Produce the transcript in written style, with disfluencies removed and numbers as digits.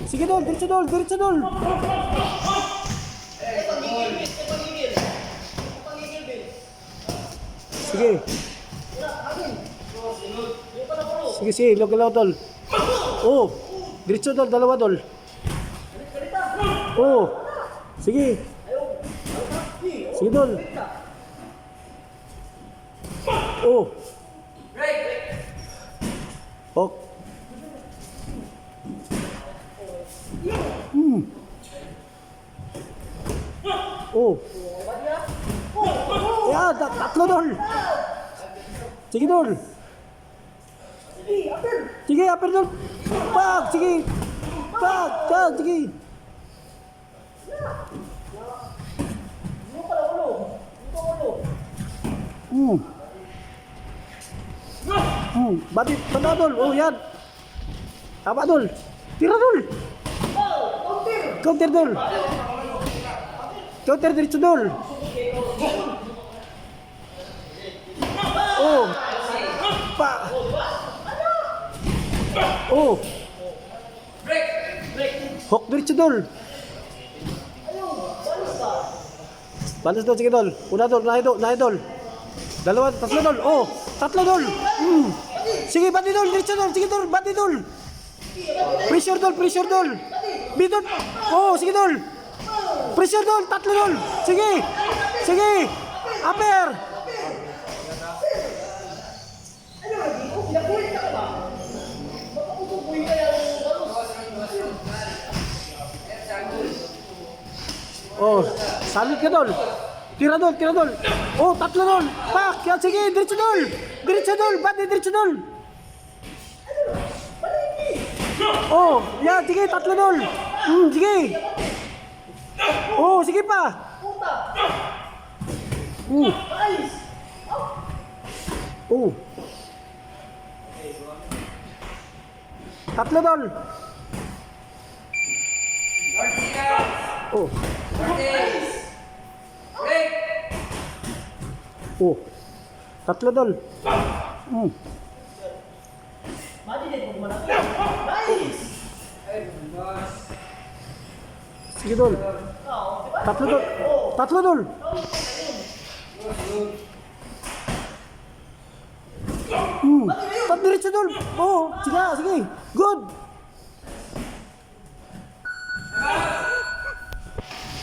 Sige dol, diretso dol, diretso dol. Sige. Sige, sige, galaw dol. Oh, diretso dol, dalawa dol. Oh, sige. Sige dol. Oh. Oh. Oh. Ya, tatlo dol. Sige dol. Sige, upper dol. Pak, sige. Pak, tak, sige. Bati, tanda dol. Oh, yan. Apa dol? Tira dol. Counter dol. Counter diretso dol. Oh. Pa. Oh. Hok diretso dol. Balas dol, sige dol. Una dol, nahi dol. Dalawa, tatlo dol. Oh, tatlo dol. Sige, bati dol, diretso dol. Sige dol, bati dol. Pressure dol, pressure dol. Bidon. Oh, sige dol. Pressure dol, tatlo dol. Sige. Sige. Upper. Oh, salit ka dol. Tira dol, tira dol. Oh, tatlo dol. Pak, yan sige, diretso dol. Diretso dol, bati diretso dol. Oh, yan sige, tatlo dol. Sige. Oh, sige pa. Oh. Tatlo dol. Oh. Oh. Tatlo dol. Sige dol. Tatlo dol. Tatlo dol. Diretso dol. Oh, sige, sige. Good.